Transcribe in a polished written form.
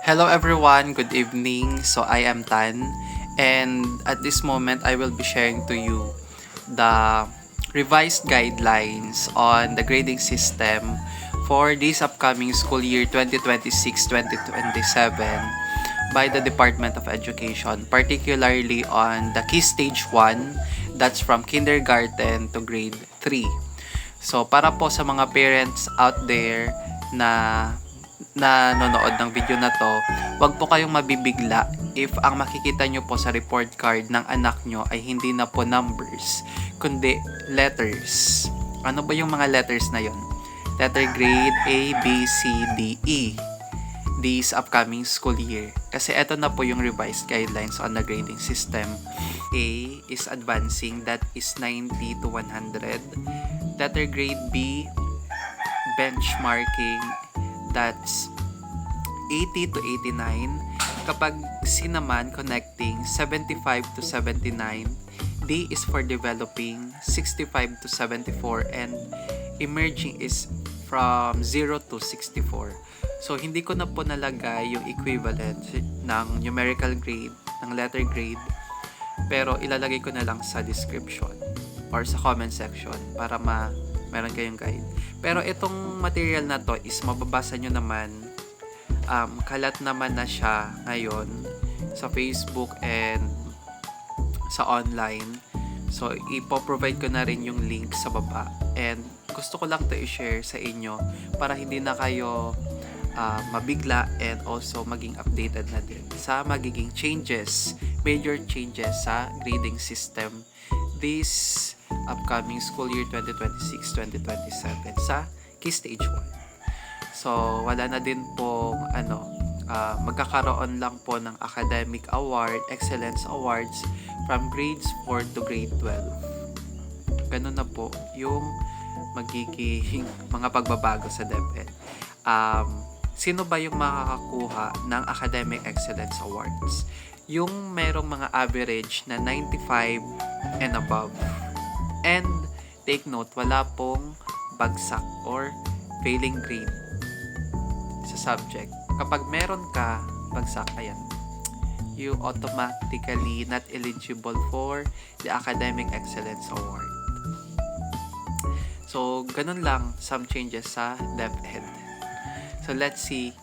Hello everyone, good evening. So I am Tan, and at this moment I will be sharing to you the revised guidelines on the grading system for this upcoming school year 2026-2027 by the Department of Education, particularly on the Key Stage 1, that's from kindergarten to grade 3. So para po sa mga parents out there na nanonood ng video na to, wag po kayong mabibigla if ang makikita nyo po sa report card ng anak nyo ay hindi na po numbers, kundi letters. Ano ba yung mga letters na yon? Letter grade A, B, C, D, E this upcoming school year. Kasi ito na po yung revised guidelines on the grading system. A is advancing, that is 90 to 100. Letter grade B, benchmarking, that's 80 to 89. Kapag C naman, connecting, 75 to 79. D is for developing, 65 to 74. And emerging is from 0 to 64. So, hindi ko na po nalagay yung equivalent ng numerical grade, ng letter grade. Pero, ilalagay ko na lang sa description or sa comment section para meron kayong guide. Pero itong material na to is mababasa nyo naman, kalat naman na siya ngayon sa Facebook and sa online. So, ipoprovide ko na rin yung link sa baba. And gusto ko lang to i-share sa inyo para hindi na kayo mabigla and also maging updated na din sa magiging changes, major changes sa grading system this upcoming school year 2026-2027 sa Key Stage 1. So, wala na din po magkakaroon lang po ng academic award, excellence awards from grades 4 to grade 12. Ganun na po yung magiging mga pagbabago sa DepEd. Sino ba yung makakakuha ng academic excellence awards? Yung merong mga average na 95 and above. And take note, wala pong bagsak or failing grade sa subject. Kapag meron ka bagsak, ayan, you automatically not eligible for the academic excellence award. So, ganun lang some changes sa DepEd. So, let's see